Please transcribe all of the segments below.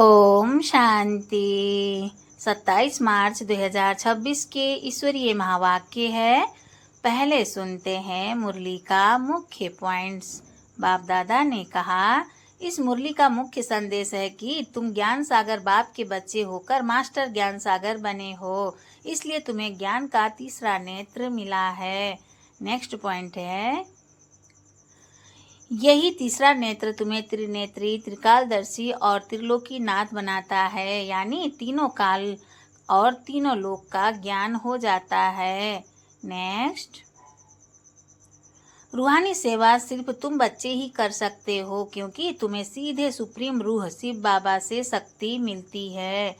ओम शांति। 27 मार्च 2026 के ईश्वरीय महावाक्य है। पहले सुनते हैं मुरली का मुख्य पॉइंट्स। बाप दादा ने कहा, इस मुरली का मुख्य संदेश है कि तुम ज्ञान सागर बाप के बच्चे होकर मास्टर ज्ञान सागर बने हो, इसलिए तुम्हें ज्ञान का तीसरा नेत्र मिला है। नेक्स्ट पॉइंट है, यही तीसरा नेत्र तुम्हें त्रिनेत्री, त्रिकालदर्शी और त्रिलोकीनाथ बनाता है, यानी तीनों काल और तीनों लोक का ज्ञान हो जाता है। नेक्स्ट, रूहानी सेवा सिर्फ तुम बच्चे ही कर सकते हो, क्योंकि तुम्हें सीधे सुप्रीम रूह शिव बाबा से शक्ति मिलती है।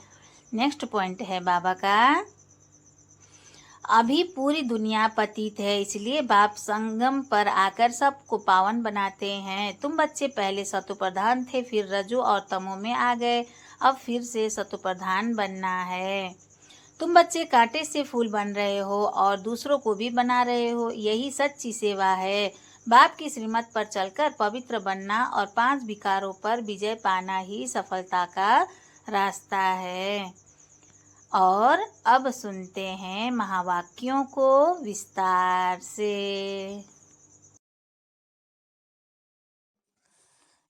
नेक्स्ट पॉइंट है बाबा का, अभी पूरी दुनिया पतित है, इसलिए बाप संगम पर आकर सबको पावन बनाते हैं। तुम बच्चे पहले सतो प्रधान थे, फिर रजो और तमो में आ गए, अब फिर से सतो प्रधान बनना है। तुम बच्चे कांटे से फूल बन रहे हो और दूसरों को भी बना रहे हो, यही सच्ची सेवा है। बाप की श्रीमत पर चलकर पवित्र बनना और 5 विकारों पर विजय पाना ही सफलता का रास्ता है। और अब सुनते हैं महावाक्यों को विस्तार से।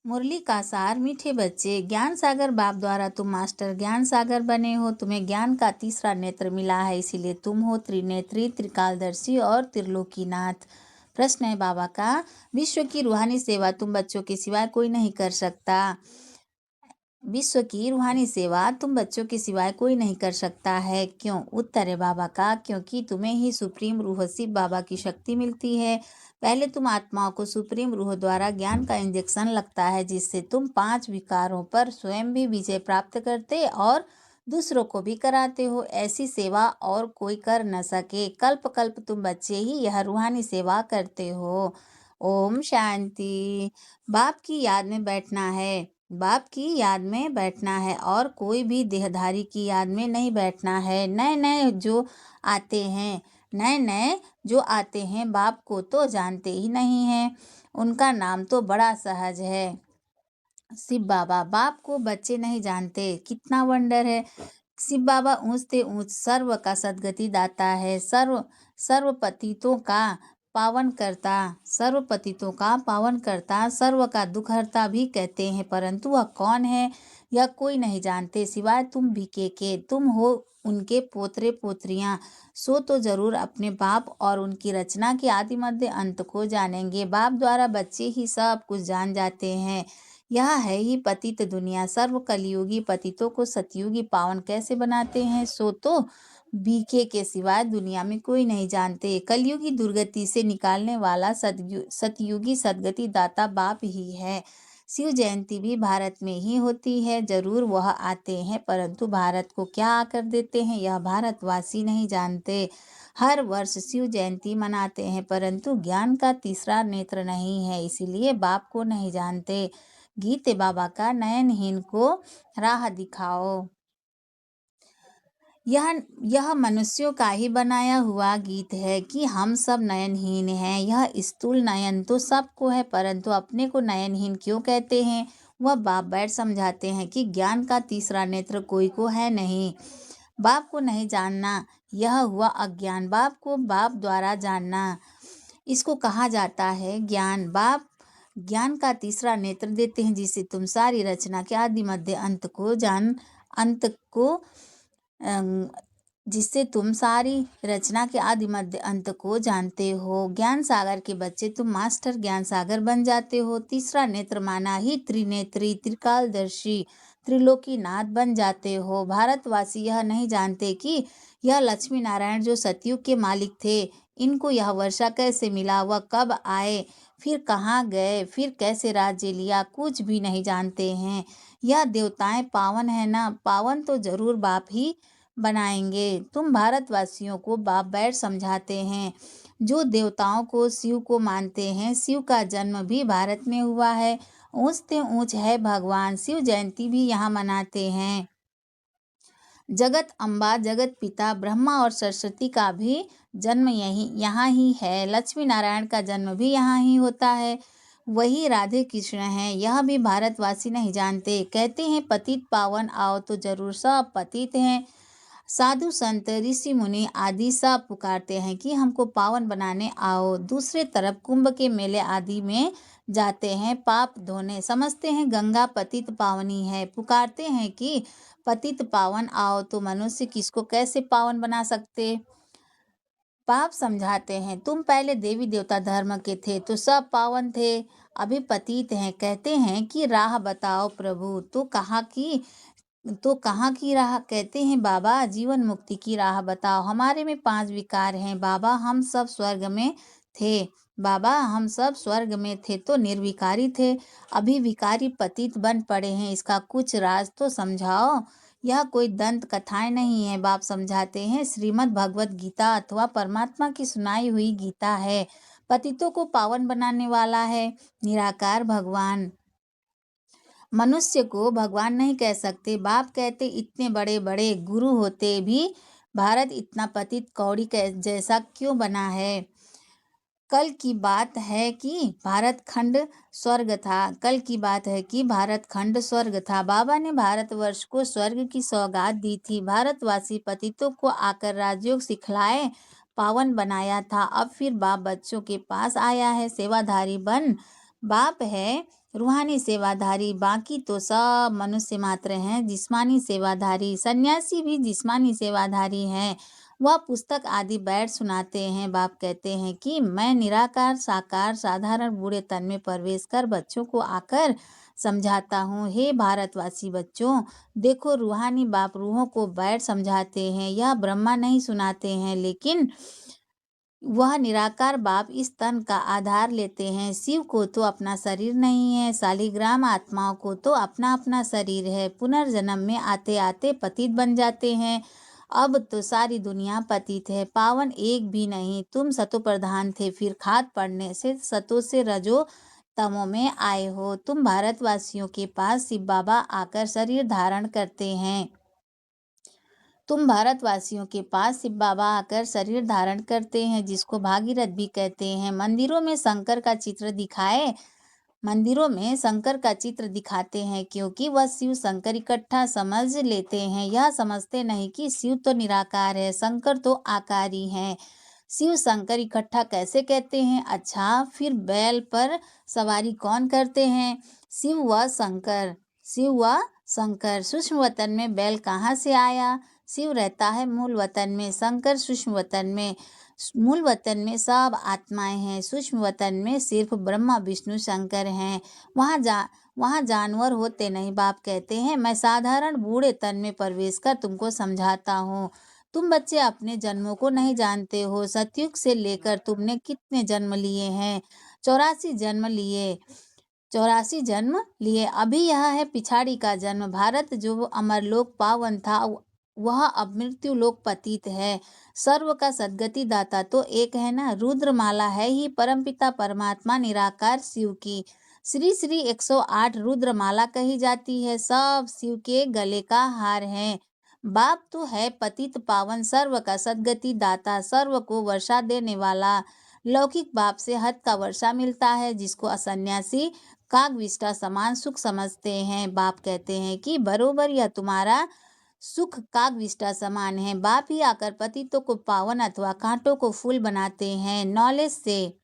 मुरली का सार। मीठे बच्चे, ज्ञान सागर बाप द्वारा तुम मास्टर ज्ञान सागर बने हो। तुम्हें ज्ञान का तीसरा नेत्र मिला है, इसीलिए तुम हो त्रिनेत्री, त्रिकालदर्शी और त्रिलोकीनाथ। प्रश्न है बाबा का, विश्व की रूहानी सेवा तुम बच्चों के सिवाय कोई नहीं कर सकता। विश्व की रूहानी सेवा तुम बच्चों के सिवाय कोई नहीं कर सकता है। क्यों? उत्तर है बाबा का, क्योंकि तुम्हें ही सुप्रीम रूह शिव बाबा की शक्ति मिलती है। पहले तुम आत्माओं को सुप्रीम रूह द्वारा ज्ञान का इंजेक्शन लगता है, जिससे तुम 5 विकारों पर स्वयं भी विजय प्राप्त करते और दूसरों को भी कराते हो। ऐसी सेवा और कोई कर न सके। कल्प कल्प तुम बच्चे ही यह रूहानी सेवा करते हो। ओम शांति। बाप की याद में बैठना है, बाप की याद में बैठना है और कोई भी देहधारी की याद में नहीं बैठना है। नए नए जो आते हैं बाप को तो जानते ही नहीं हैं, उनका नाम तो बड़ा सहज है, शिव बाबा। बाप को बच्चे नहीं जानते, कितना वंडर है। शिव बाबा ऊंचते ऊंच सर्व का सदगति दाता है, सर्व पतितों का पावन करता, सर्व का दुख हरता भी कहते हैं, परंतु वह कौन है यह कोई नहीं जानते सिवाय तुम भी के। तुम हो उनके पोतरे पोत्रियां, सो तो जरूर अपने बाप और उनकी रचना के आदि मध्य अंत को जानेंगे। बाप द्वारा बच्चे ही सब कुछ जान जाते हैं। यह है ही पतित दुनिया। सर्व कलयुगी पतितों को सतयुगी पावन कैसे बनाते हैं, सो तो बीके के सिवाय दुनिया में कोई नहीं जानते। कलयुगी दुर्गति से निकालने वाला सतयुगी सदगति दाता बाप ही है। शिव जयंती भी भारत में ही होती है। जरूर वह आते हैं, परंतु भारत को क्या आकर देते हैं यह भारतवासी नहीं जानते। हर वर्ष शिव जयंती मनाते हैं, परंतु ज्ञान का तीसरा नेत्र नहीं है, इसीलिए बाप को नहीं जानते। गीत बाबा का, नयनहीन को राह दिखाओ। यह मनुष्यों का ही बनाया हुआ गीत है कि हम सब नयनहीन हैं। यह स्थूल नयन तो सबको है, परंतु अपने को नयनहीन क्यों कहते हैं, वह बाप बैठ समझाते हैं कि ज्ञान का तीसरा नेत्र कोई को है नहीं। बाप को नहीं जानना यह हुआ अज्ञान, बाप को बाप द्वारा जानना, इसको कहा जाता है ज्ञान। बाप ज्ञान का तीसरा नेत्र देते हैं, जिससे तुम सारी रचना के आदि मध्य अंत को जानते हो। ज्ञान सागर के बच्चे तुम मास्टर ज्ञान सागर बन जाते हो। तीसरा नेत्र माना ही त्रिनेत्री, त्रिकालदर्शी, त्रिलोकीनाथ बन जाते हो। भारतवासी यह नहीं जानते कि यह लक्ष्मी नारायण जो सतयुग के मालिक थे, इनको यह वर्षा कैसे मिला, वह कब आए, फिर कहाँ गए, फिर कैसे राज्य लिया, कुछ भी नहीं जानते हैं। यह देवताएं पावन है ना, पावन तो जरूर बाप ही बनाएंगे। तुम भारतवासियों को बाप बैठ समझाते हैं। जो देवताओं को शिव को मानते हैं, शिव का जन्म भी भारत में हुआ है। ऊंचते ऊंच है भगवान, शिव जयंती भी यहाँ मनाते हैं। जगत अम्बा, जगत पिता ब्रह्मा और सरस्वती का भी जन्म यहाँ ही है। लक्ष्मी नारायण का जन्म भी यहाँ ही होता है। वही राधे कृष्ण हैं। यह भी भारतवासी नहीं जानते। कहते हैं पतित पावन आओ तो जरूर सब पतित हैं। साधु संत ऋषि मुनि आदि सब पुकारते हैं कि हमको पावन बनाने आओ। दूसरे तरफ कुंभ के मेले आदि में जाते हैं पाप धोने, समझते हैं गंगा पतित पावनी है। पुकारते हैं कि पतित पावन आओ, तो मनुष्य किसको कैसे पावन बना सकते। पाप समझाते हैं तुम पहले देवी देवता धर्म के थे तो सब पावन थे, अभी पतित हैं। कहते हैं कि राह बताओ प्रभु, तो कहाँ की राह। कहते हैं बाबा जीवन मुक्ति की राह बताओ। हमारे में 5 विकार हैं बाबा, हम सब स्वर्ग में थे। बाबा हम सब स्वर्ग में थे तो निर्विकारी थे, अभी विकारी पतित बन पड़े हैं, इसका कुछ राज तो समझाओ। यह कोई दंत कथाएं नहीं है, बाप समझाते हैं श्रीमद् भगवत गीता अथवा परमात्मा की सुनाई हुई गीता है। पतितों को पावन बनाने वाला है निराकार भगवान। मनुष्य को भगवान नहीं कह सकते। बाप कहते इतने बड़े बड़े गुरु होते भी भारत इतना पतित कौड़ी जैसा क्यों बना है। कल की बात है कि भारत खंड स्वर्ग था। कल की बात है कि भारत खंड स्वर्ग था। बाबा ने भारतवर्ष को स्वर्ग की सौगात दी थी। भारतवासी पतितों को आकर राजयोग सिखलाए पावन बनाया था। अब फिर बाप बच्चों के पास आया है सेवाधारी बन। बाप है रूहानी सेवाधारी, बाकी तो सब मनुष्य मात्र हैं जिस्मानी सेवाधारी। सन्यासी भी जिस्मानी सेवाधारी हैं। वह पुस्तक आदि बैठ सुनाते हैं। बाप कहते हैं कि मैं निराकार साकार साधारण बूढ़े तन में प्रवेश कर बच्चों को आकर समझाता हूँ। हे भारतवासी बच्चों, देखो रूहानी बाप रूहों को बैठ समझाते हैं। यह ब्रह्मा नहीं सुनाते हैं, लेकिन वह निराकार बाप इस तन का आधार लेते हैं। शिव को तो अपना शरीर नहीं है, शालिग्राम आत्माओं को तो अपना अपना शरीर है। पुनर्जन्म में आते आते पतित बन जाते हैं। अब तो सारी दुनिया पतित है, पावन एक भी नहीं। तुम सतो प्रधान थे, फिर खाद पड़ने से सतो से रजो तमो में आए हो। तुम भारतवासियों के पास शिव बाबा आकर शरीर धारण करते हैं। तुम भारतवासियों के पास शिव बाबा आकर शरीर धारण करते हैं, जिसको भागीरथ भी कहते हैं। मंदिरों में शंकर का चित्र दिखाते हैं, क्योंकि वह शिव शंकर इकट्ठा समझ लेते हैं। यह समझते नहीं कि शिव तो निराकार है, शंकर तो आकारी है। शिव शंकर इकट्ठा कैसे कहते हैं। अच्छा, फिर बैल पर सवारी कौन करते हैं। शिव व शंकर। सूक्ष्म वतन में बैल कहाँ से आया। शिव रहता है मूल वतन में, शंकर सूक्ष्म वतन में। मूल वतन में सब आत्माएं हैं, सूक्ष्म वतन में सिर्फ ब्रह्मा विष्णु शंकर हैं। वहाँ जानवर होते नहीं। बाप कहते हैं मैं साधारण बूढ़े तन में प्रवेश कर तुमको समझाता हूँ। तुम बच्चे अपने जन्मों को नहीं जानते हो। सतयुग से लेकर तुमने कितने जन्म लिए हैं। 84 जन्म लिए। अभी यह है पिछाड़ी का जन्म। भारत जो अमरलोक पावन था, वह अब मृत्यु लोक पतित है। सर्व का सद्गति दाता तो एक है ना। रुद्रमाला है ही परमपिता परमात्मा निराकार शिव की। श्री श्री 108 रुद्रमाला कही जाती है। सब शिव के गले का हार है। बाप तो है पतित पावन, सर्व का सद्गति दाता, सर्व को वर्षा देने वाला। लौकिक बाप से हद का वर्षा मिलता है, जिसको असन्यासी कागविष्टा समान सुख समझते हैं। बाप कहते हैं कि बरोबर यह तुम्हारा सुख कागविष्टा समान है। बाप ही आकर पतितों को पावन अथवा कांटों को फूल बनाते हैं नॉलेज से।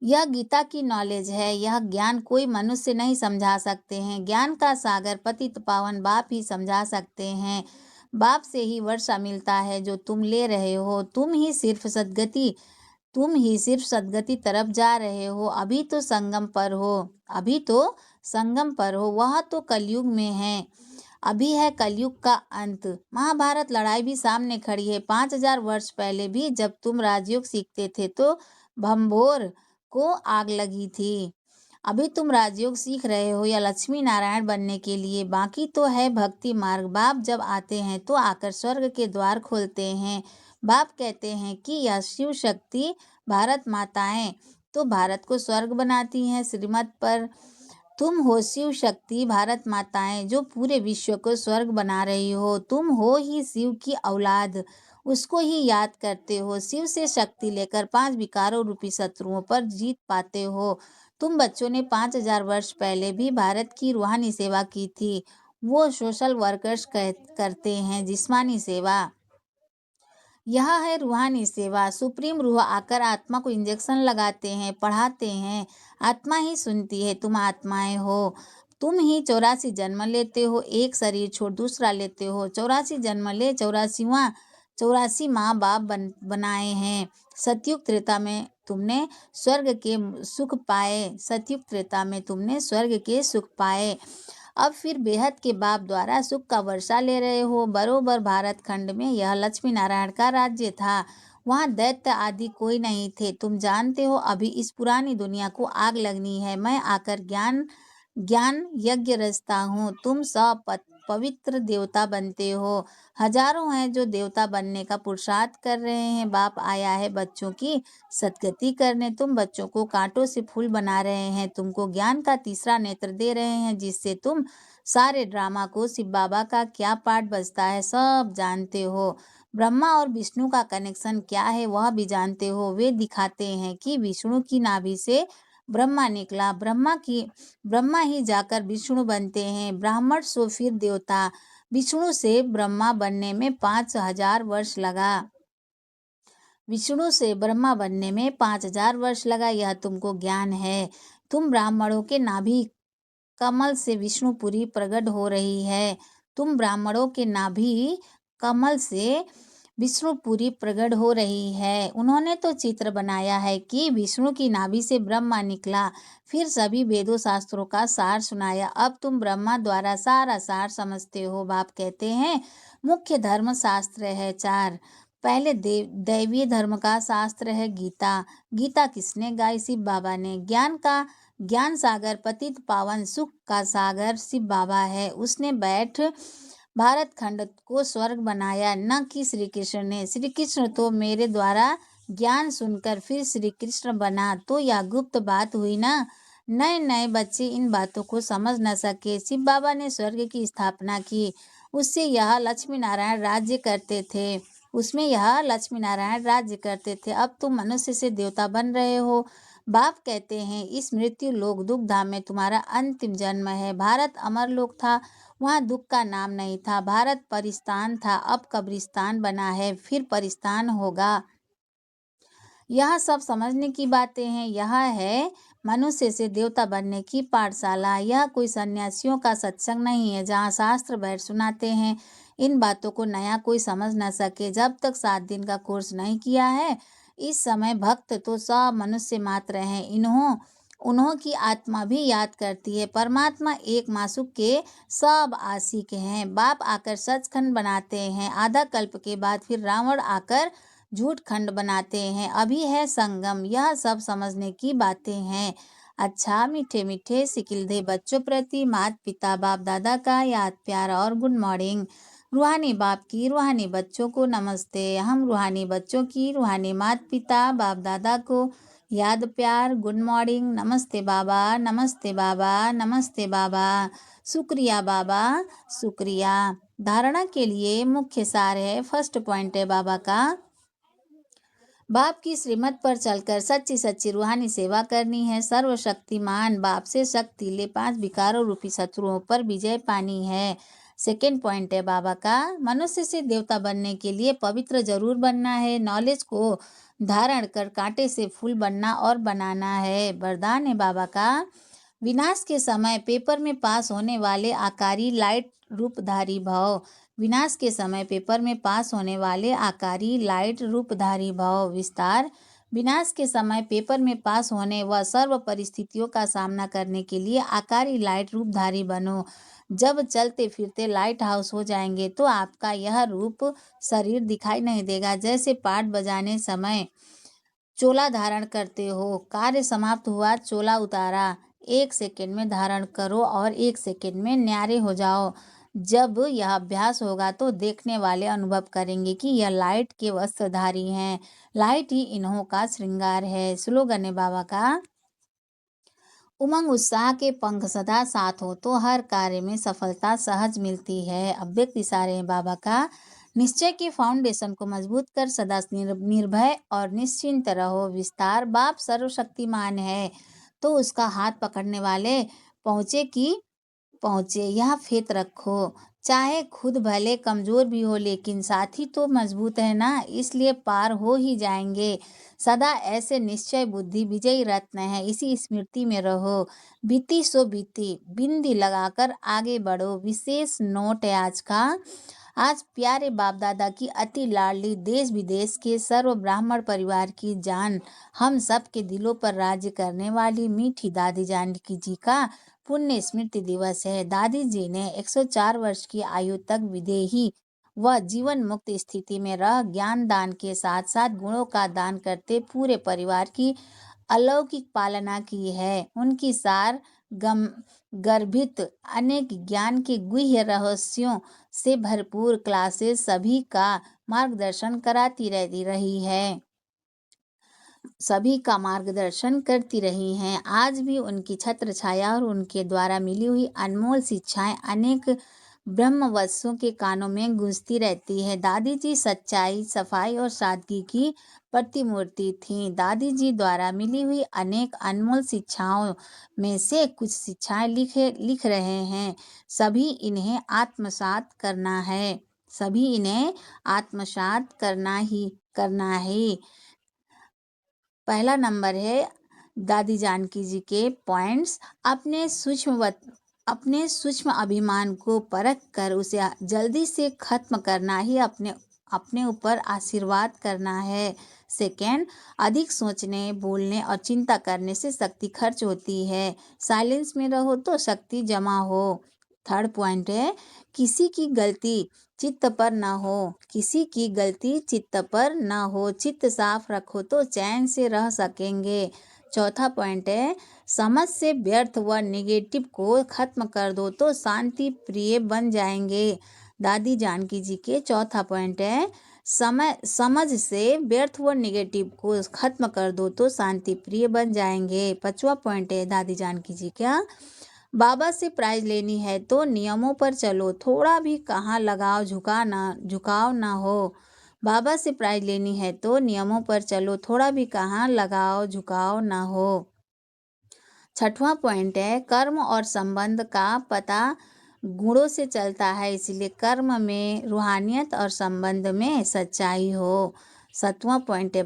यह गीता की नॉलेज है। यह ज्ञान कोई मनुष्य नहीं समझा सकते हैं। ज्ञान का सागर पतित पावन बाप ही समझा सकते हैं। बाप से ही वर्षा मिलता है जो तुम ले रहे हो। तुम ही सिर्फ सद्गति तरफ जा रहे हो। अभी तो संगम पर हो। वह तो कलयुग में है। अभी है कलयुग का अंत। महाभारत लड़ाई भी सामने खड़ी है। 5000 वर्ष पहले भी जब तुम राजयोग सीखते थे तो भंभोर को आग लगी थी। अभी तुम राजयोग सीख रहे हो या लक्ष्मी नारायण बनने के लिए। बाकी तो है भक्ति मार्ग। बाप जब आते हैं तो आकर स्वर्ग के द्वार खोलते हैं। बाप कहते हैं कि यह शिव शक्ति भारत माताएं तो भारत को स्वर्ग बनाती हैं। श्रीमत पर तुम हो शिव शक्ति भारत माताएं जो पूरे विश्व को स्वर्ग बना रही हो। तुम हो ही शिव की औलाद, उसको ही याद करते हो। शिव से शक्ति लेकर 5 विकारों रूपी शत्रुओं पर जीत पाते हो। तुम बच्चों ने 5,000 वर्ष पहले भी भारत की रूहानी सेवा की थी। वो सोशल वर्कर्स करते हैं जिस्मानी सेवा। यह है रूहानी सेवा। सुप्रीम रूह आकर आत्मा को इंजेक्शन लगाते हैं, पढ़ाते हैं। आत्मा ही सुनती है। तुम आत्माएं हो। तुम ही 84 जन्म लेते हो, एक शरीर छोड़ दूसरा लेते हो। 84 जन्म ले 84 माँ बाप बनाए हैं। सतयुग त्रेता में तुमने स्वर्ग के सुख पाए। सतयुग त्रेता में तुमने स्वर्ग के सुख पाए। अब फिर बेहद के बाप द्वारा सुख का वर्षा ले रहे हो। बरोबर भारत खंड में यह लक्ष्मी नारायण का राज्य था। वहाँ दैत्य आदि कोई नहीं थे। तुम जानते हो अभी इस पुरानी दुनिया को आग लगनी है। मैं आकर ज्ञान ज्ञान यज्ञ रचता हूँ। तुम सब पवित्र देवता बनते हो। हजारों हैं जो देवता बनने का पुरुषार्थ कर रहे हैं। बाप आया है बच्चों की सदगति करने। तुम बच्चों को कांटों से फूल बना रहे हैं। तुमको ज्ञान का तीसरा नेत्र दे रहे हैं, जिससे तुम सारे ड्रामा को शिव बाबा का क्या पार्ट बजता है सब जानते हो। ब्रह्मा और विष्णु का कनेक्शन क्या है वह भी जानते हो। वे दिखाते हैं कि विष्णु की नाभि से ब्रह्मा निकला। ब्रह्मा ही जाकर विष्णु बनते हैं। ब्राह्मण सो फिर देवता। विष्णु से ब्रह्मा बनने में 5,000 वर्ष लगा। विष्णु से ब्रह्मा बनने में 5,000 वर्ष लगा। यह तुमको ज्ञान है। तुम ब्राह्मणों के नाभि कमल से विष्णुपुरी प्रकट हो रही है। तुम ब्राह्मणों के नाभि कमल से विष्णुपुरी प्रकट हो रही है। उन्होंने तो चित्र बनाया है कि विष्णु की नाभि से ब्रह्मा निकला, फिर सभी वेदों शास्त्रों का सार सुनाया। अब तुम ब्रह्मा द्वारा सारा सार समझते हो। बाप कहते हैं मुख्य धर्म शास्त्र है 4। पहले दैवीय धर्म का शास्त्र है गीता। गीता किसने गाई? शिव बाबा ने। ज्ञान सागर पतित पावन सुख का सागर शिव बाबा है। उसने भारत खंड को स्वर्ग बनाया, न कि श्री कृष्ण ने। श्री कृष्ण तो मेरे द्वारा ज्ञान सुनकर फिर श्री कृष्ण बना, तो यह गुप्त बात हुई ना। नए नए बच्चे इन बातों को समझ न सके। शिव बाबा ने स्वर्ग की स्थापना की। उससे यह लक्ष्मी नारायण राज्य करते थे। अब तुम मनुष्य से देवता बन रहे हो। बाप कहते हैं इस मृत्यु लोक दुख धाम में तुम्हारा अंतिम जन्म है। भारत अमर लोक था, वहाँ दुख का नाम नहीं था। भारत परिस्तान था, अब कब्रिस्तान बना है, फिर परिस्तान होगा। यह सब समझने की बातें हैं। यह है मनुष्य से देवता बनने की पाठशाला। यह कोई सन्यासियों का सत्संग नहीं है जहाँ शास्त्र बैठ सुनाते हैं। इन बातों को नया कोई समझ न सके जब तक 7 दिन का कोर्स नहीं किया है। इस समय भक्त तो सब मनुष्य मात्र हैं। उन्हों की आत्मा भी याद करती है। परमात्मा एक मासूक के सब आशिक हैं। बाप आकर सचखंड बनाते हैं। आधा कल्प के बाद फिर रावण आकर झूठ खंड बनाते हैं। अभी है संगम। यह सब समझने की बातें हैं। अच्छा मीठे मीठे सिकिलधे बच्चों प्रति माता पिता बाप दादा का याद प्यार और गुड मॉर्निंग। रूहानी बाप की रूहानी बच्चों को नमस्ते। हम रूहानी बच्चों की रूहानी माता पिता बाप दादा को याद प्यार गुड मॉर्निंग। नमस्ते बाबा, नमस्ते बाबा, नमस्ते बाबा। शुक्रिया बाबा, शुक्रिया। धारणा के लिए मुख्य सार है। फर्स्ट पॉइंट है बाबा का, बाप की श्रीमत पर चलकर सच्ची सच्ची रूहानी सेवा करनी है। सर्वशक्तिमान बाप से शक्ति ले 5 विकारों रूपी शत्रुओं पर विजय पानी है। सेकेंड पॉइंट है बाबा का, मनुष्य से देवता बनने के लिए पवित्र जरूर बनना है। नॉलेज को धारण कर कांटे से फूल बनना और बनाना है। वरदान है बाबा का, विनाश के समय पेपर में पास होने वाले आकारी लाइट रूपधारी भव। विनाश के समय पेपर में पास होने वाले आकारी लाइट रूपधारी भव। विस्तार, विनाश के समय पेपर में पास होने व सर्व परिस्थितियों का सामना करने के लिए आकारी लाइट रूपधारी बनो। जब चलते फिरते लाइट हाउस हो जाएंगे तो आपका यह रूप शरीर दिखाई नहीं देगा। जैसे पाठ बजाने समय चोला धारण करते हो, कार्य समाप्त हुआ चोला उतारा, 1 सेकंड में धारण करो और 1 सेकंड में न्यारे हो जाओ। जब यह अभ्यास होगा तो देखने वाले अनुभव करेंगे कि यह लाइट के वस्त्रधारी हैं। लाइट ही इन्हों का श्रृंगार है। स्लोगन है बाबा का, उमंग उत्साह के पंख सदा साथ हो तो हर कार्य में सफलता सहज मिलती है। अव्यक्त इशारे हैं बाबा का, निश्चय के फाउंडेशन को मजबूत कर सदा निर्भय और निश्चिंत रहो। विस्तार, बाप सर्वशक्तिमान है, तो उसका हाथ पकड़ने वाले पहुँचे कि पहुँचे, यह फेत रखो। चाहे खुद भले कमजोर भी हो लेकिन साथी तो मजबूत है ना, इसलिए पार हो ही जाएंगे। सदा ऐसे निश्चय बुद्धि विजयी रत्न है, इसी स्मृति में रहो। बीती सो बीती, बिंदी लगाकर आगे बढ़ो। विशेष नोट है आज का। आज प्यारे बाप दादा की अति लाडली देश विदेश के सर्व ब्राह्मण परिवार की जान, हम सब के दिलों पर राज्य करने वाली मीठी दादी जानकी जी का पुण्य स्मृति दिवस है। दादी जी ने 104 वर्ष की आयु तक विदेही व जीवन मुक्त स्थिति में रह ज्ञान दान के साथ साथ गुणों का दान करते पूरे परिवार की अलौकिक पालना की है। उनकी सार गर्भित अनेक ज्ञान के गुह्य रहस्यों से भरपूर क्लासेस सभी का मार्गदर्शन कराती रहती रही है, सभी का मार्गदर्शन करती रही हैं। आज भी उनकी छत्र छाया और उनके द्वारा मिली हुई अनमोल शिक्षाएं अनेक ब्रह्मवत्सों के कानों में गूंजती रहती है। दादी जी सच्चाई, सफाई और सादगी की प्रतिमूर्ति थीं। दादी जी द्वारा मिली हुई अनेक अनमोल शिक्षाओं में से कुछ शिक्षाएं लिख रहे हैं। सभी इन्हें आत्मसात करना है, सभी इन्हें आत्मसात करना है। पहला नंबर है दादी जानकी जी के पॉइंट्स। अपने सूक्ष्म अभिमान को परख कर उसे जल्दी से खत्म करना ही अपने ऊपर आशीर्वाद करना है। सेकेंड, अधिक सोचने, बोलने और चिंता करने से शक्ति खर्च होती है। साइलेंस में रहो तो शक्ति जमा हो। थर्ड पॉइंट है, किसी की गलती चित्त पर न हो, किसी की गलती चित्त पर न हो। चित्त साफ रखो तो चैन से रह सकेंगे। चौथा पॉइंट है, समझ से व्यर्थ व निगेटिव को खत्म कर दो तो शांति प्रिय बन जाएंगे। दादी जानकी जी के चौथा पॉइंट है, समझ से व्यर्थ व निगेटिव को खत्म कर दो तो शांति प्रिय बन जाएंगे। पांचवा पॉइंट है दादी जानकी जी का, बाबा से प्राइज लेनी है तो नियमों पर चलो, थोड़ा भी कहाँ झुकाव ना हो। बाबा से प्राइज लेनी है तो नियमों पर चलो, थोड़ा भी कहाँ झुकाव ना हो। छठवां पॉइंट है, कर्म और संबंध का पता गुणों से चलता है, इसलिए कर्म में रूहानियत और संबंध में सच्चाई हो। सातवां पॉइंट है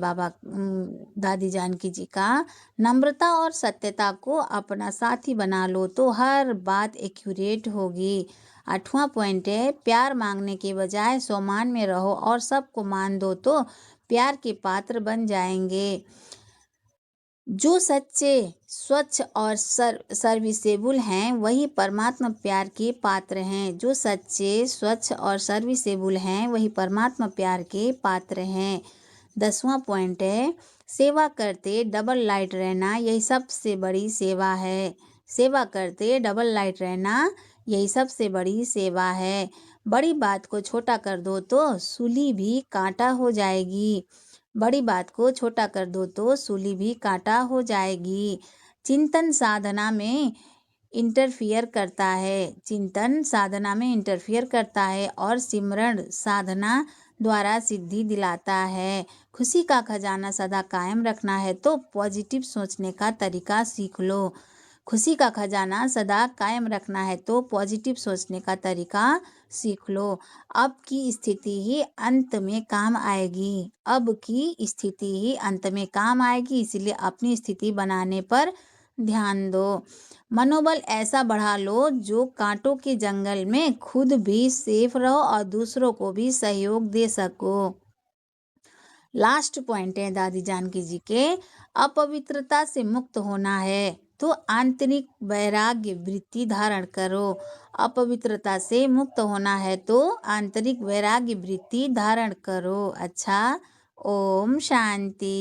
दादी जानकी जी का, नम्रता और सत्यता को अपना साथी बना लो तो हर बात एक्यूरेट होगी। आठवां पॉइंट है, प्यार मांगने के बजाय सम्मान में रहो और सबको मान दो तो प्यार के पात्र बन जाएंगे। जो सच्चे, स्वच्छ और सर्विसेबल हैं वही परमात्मा प्यार के पात्र हैं। जो सच्चे, स्वच्छ और सर्विसेबल हैं वही परमात्मा प्यार के पात्र हैं। 10वां पॉइंट है, सेवा करते डबल लाइट रहना यही सबसे बड़ी सेवा है। सेवा करते डबल लाइट रहना यही सबसे बड़ी सेवा है। बड़ी बात को छोटा कर दो तो सूली भी कांटा हो जाएगी। बड़ी बात को छोटा कर दो तो सूली भी कांटा हो जाएगी। चिंतन साधना में इंटरफियर करता है, चिंतन साधना में इंटरफियर करता है और सिमरण साधना द्वारा सिद्धि दिलाता है। खुशी का खजाना सदा कायम रखना है तो पॉजिटिव सोचने का तरीका सीख लो। खुशी का खजाना सदा कायम रखना है तो पॉजिटिव सोचने का तरीका सीख लो। अब की स्थिति ही अंत में काम आएगी, अब की स्थिति ही अंत में काम आएगी, इसलिए अपनी स्थिति बनाने पर ध्यान दो। मनोबल ऐसा बढ़ा लो जो कांटों के जंगल में खुद भी सेफ रहो और दूसरों को भी सहयोग दे सको। लास्ट पॉइंट है दादी जानकी जी के, अपवित्रता से मुक्त होना है तो आंतरिक वैराग्य वृत्ति धारण करो। अपवित्रता से मुक्त होना है तो आंतरिक वैराग्य वृत्ति धारण करो। अच्छा, ओम शांति।